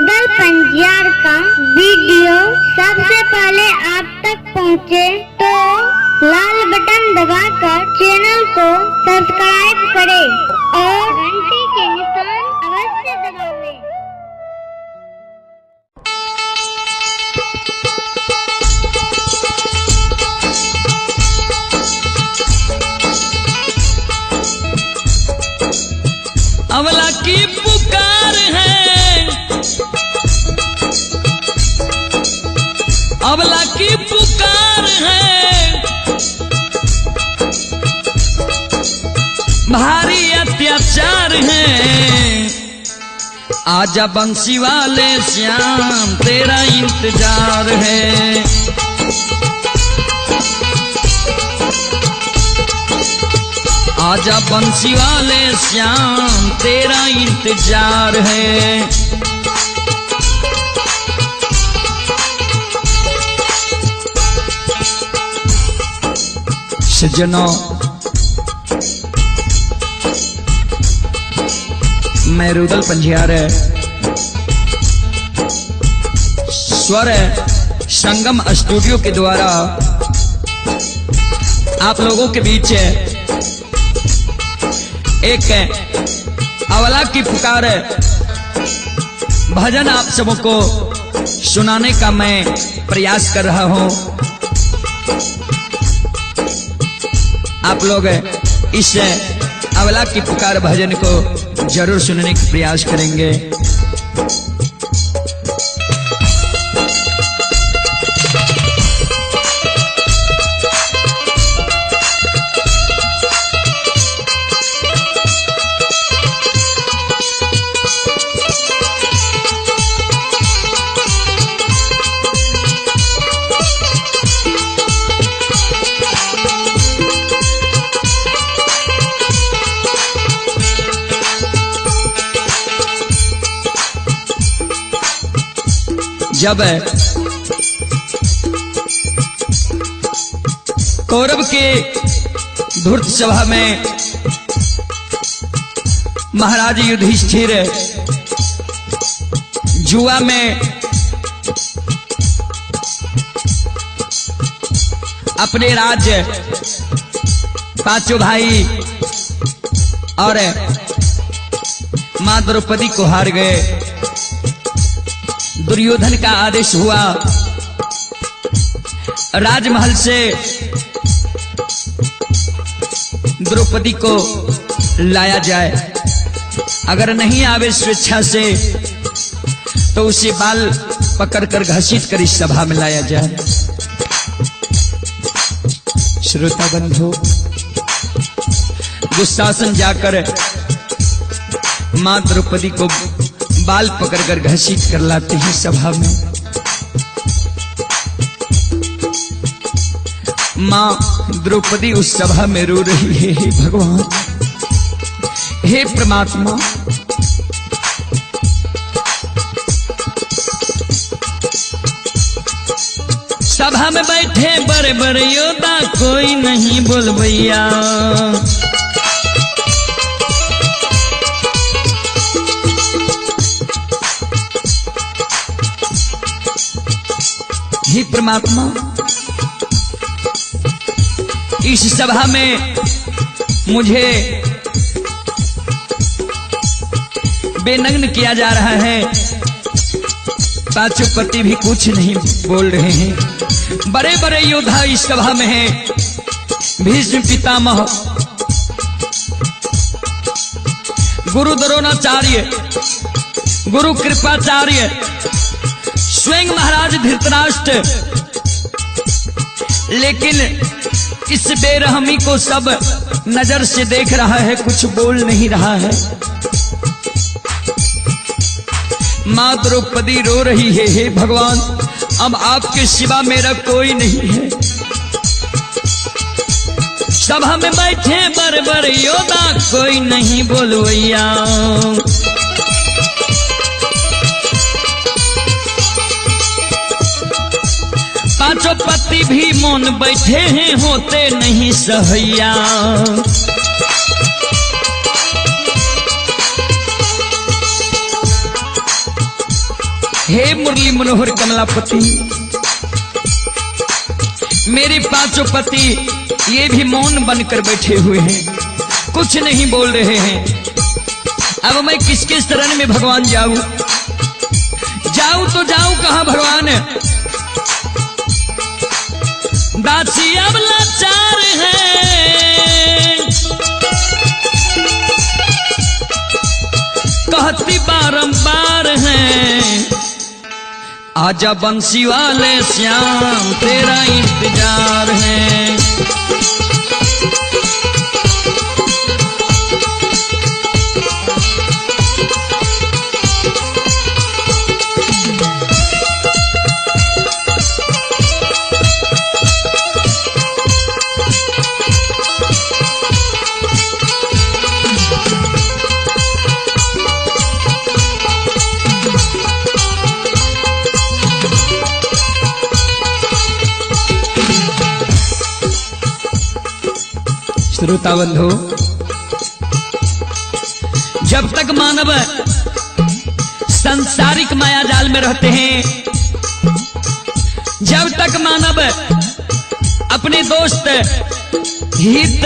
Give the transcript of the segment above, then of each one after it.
मेरुदल पंजियार का वीडियो सबसे पहले आप तक पहुंचे तो लाल बटन दबाकर चैनल को सब्सक्राइब करें और घंटी के निशान अवश्य दबावें। अबला की पुकार है, अबला की पुकार है, भारी अत्याचार है। आजा बंसी वाले श्याम तेरा इंतजार है। आजा बंसी वाले श्याम तेरा इंतजार है। सज्जनों, मेरुदल पंजियार है, स्वर संगम स्टूडियो के द्वारा आप लोगों के बीच एक अबला की पुकार भजन आप सबको सुनाने का मैं प्रयास कर रहा हूं। आप लोग इस अबला की पुकार भजन को जरूर सुनने का प्रयास करेंगे। जब कौरव के धूर्त सभा में महाराज युधिष्ठिर जुआ में अपने राज्य पांचों भाई और मां द्रौपदी को हार गए। दुर्योधन का आदेश हुआ राजमहल से द्रौपदी को लाया जाए, अगर नहीं आवे स्वेच्छा से तो उसे बाल पकड़कर घसीट कर इस सभा में लाया जाए। श्रोता बंधु, दुशासन जाकर मां द्रौपदी को बाल पकड़कर घसीट कर लाते हैं सभा में। मां द्रौपदी उस सभा में रो रही है, हे भगवान, हे परमात्मा, सभा में बैठे बड़े बड़े योद्धा कोई नहीं बोल भैया। हे परमात्मा, इस सभा में मुझे बेनग्न किया जा रहा है। पांचों पति भी कुछ नहीं बोल रहे हैं। बड़े बड़े योद्धा इस सभा में हैं। भीष्म पितामह, गुरु द्रोणाचार्य, गुरु कृपाचार्य, स्वयं महाराज धृतराष्ट्र, लेकिन इस बेरहमी को सब नजर से देख रहा है, कुछ बोल नहीं रहा है। मां द्रौपदी रो रही है, हे भगवान, अब आपके सिवा मेरा कोई नहीं है। सभा में बैठे बड़े बड़े योद्धा कोई नहीं बोलवैया। पांचों पति भी मौन बैठे हैं, होते नहीं सहैया। हे मुरली मनोहर कमलापति, मेरे पांचों पति ये भी मौन बनकर बैठे हुए हैं, कुछ नहीं बोल रहे हैं। अब मैं किसके शरण में भगवान जाऊं? जाऊं तो जाऊं कहां भगवान? दासी अब लाचार है, कहती बारंबार है, आजा बंसी वाले श्याम तेरा इंतजार है। श्रोता बंधु, जब तक मानव सांसारिक माया जाल में रहते हैं, जब तक मानव अपने दोस्त हित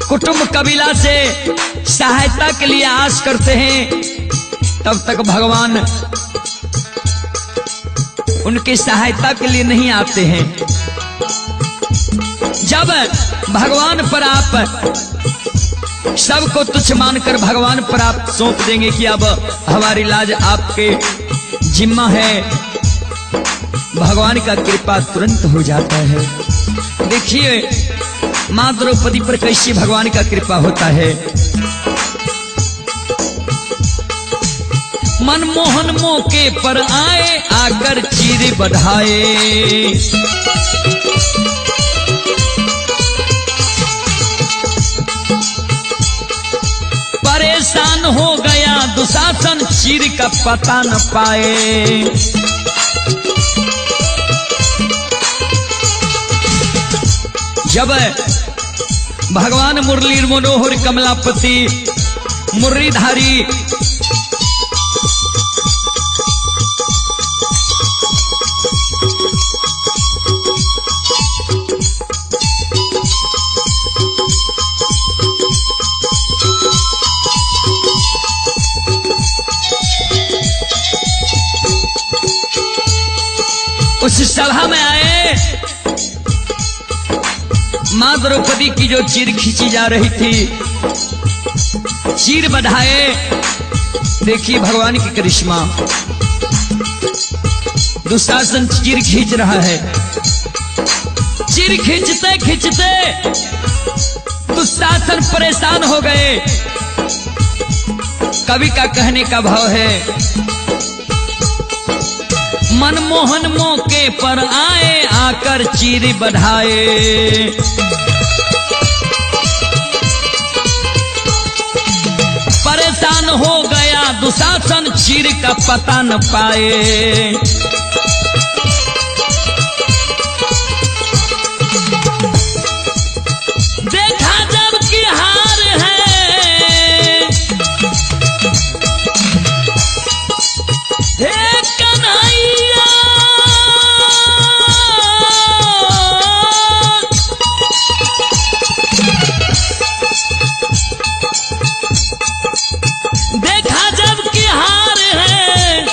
कुटुंब कबीला से सहायता के लिए आस करते हैं, तब तक भगवान उनकी सहायता के लिए नहीं आते हैं। जब भगवान पर आप सबको तुच्छ मानकर भगवान पर आप सौंप देंगे कि अब हमारी लाज आपके जिम्मा है, भगवान का कृपा तुरंत हो जाता है। देखिए मां द्रौपदी पर कैसे भगवान का कृपा होता है। मनमोहन मौके पर आए, आकर चीर बढ़ाए, परेशान हो गया दुशासन, चीर का पता न पाए। जब भगवान मुरली मनोहर कमलापति मुरलीधारी उस सभा में आए, मां द्रौपदी की जो चीर खींची जा रही थी, चीर बढ़ाए। देखिए भगवान की करिश्मा, दुशासन चीर खींच रहा है। चीर खींचते खींचते दुशासन परेशान हो गए। कवि का कहने का भाव है, मनमोहन मौके पर आए, आकर चीर बढ़ाए, परेशान हो गया दुशासन, चीर का पता न पाए। देखा जब की हार है, हे कन्हैया, देखा जब की हार है,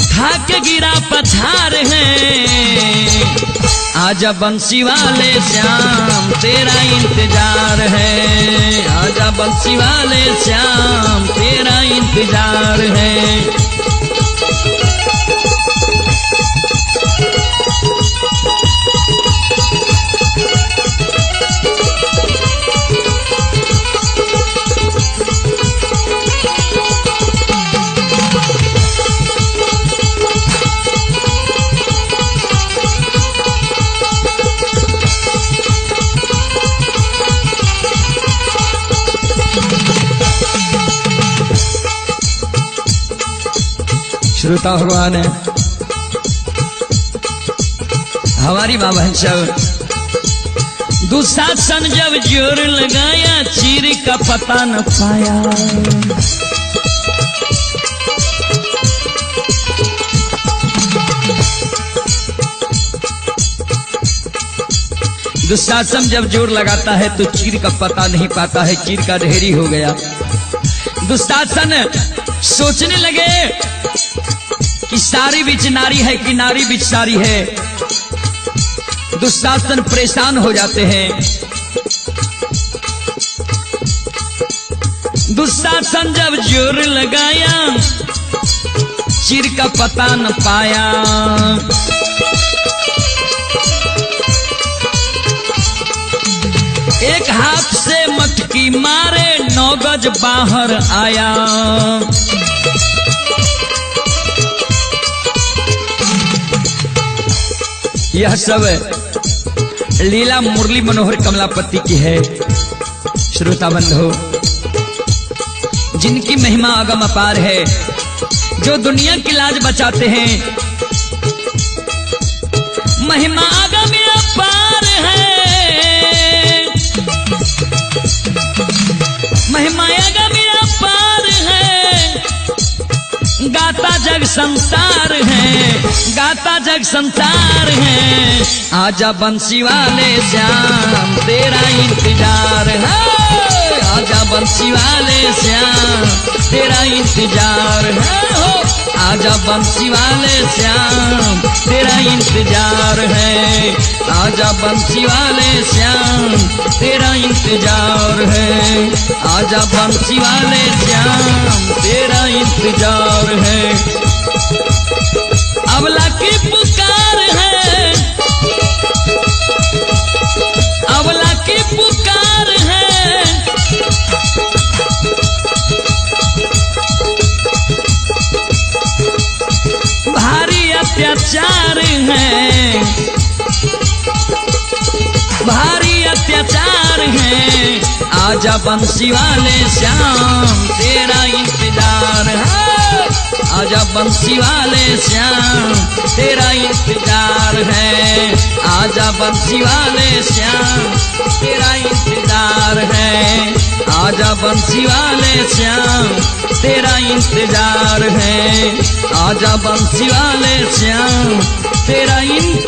खाके गिरा पछार है, आजा बंसी वाले श्याम तेरा इंतजार है, आजा बंसी वाले श्याम तेरा इंतजार है। श्रोता भगवान है, हमारी मां बहन सब दुशासन जब जोर लगाया चीर का पता न पाया। दुशासन जब जोर लगाता है तो चीर का पता नहीं पाता है, चीर का ढेरी हो गया। दुशासन सोचने लगे कि सारी बिच नारी है कि नारी बिच सारी है। दुशासन परेशान हो जाते हैं। दुशासन जब जोर लगाया चीर का पता न पाया। एक हाथ से मटकी मारे 9 गज बाहर आया। यह सब लीला मुरली मनोहर कमलापति की है। श्रोता बंधु, जिनकी महिमा अगम अपार है, जो दुनिया की लाज बचाते हैं, महिमा अगम अपार है, महिमा अगम अपार है। गाता जग संसार है, गाता जग संसार है। आजा बंसी वाले श्याम तेरा इंतजार है, आजा बंसी वाले श्याम तेरा इंतजार है। हो आजा बंसी वाले श्याम तेरा इंतजार है, आजा बंसी वाले श्याम तेरा इंतजार है, आजा बंसी वाले श्याम तेरा इंतजार है। अबला की पुकार है, अबला की पुकार है। भारी अत्याचार है, भारी अत्याचार है। आजा बंसी वाले श्याम तेरा इंतजार है, आजा बंसी वाले श्याम तेरा इंतजार है, आजा बंसी वाले श्याम तेरा इंतजार है, आजा बंसी वाले श्याम तेरा इंतजार है, आजा बंसी वाले श्याम तेरा इंतजार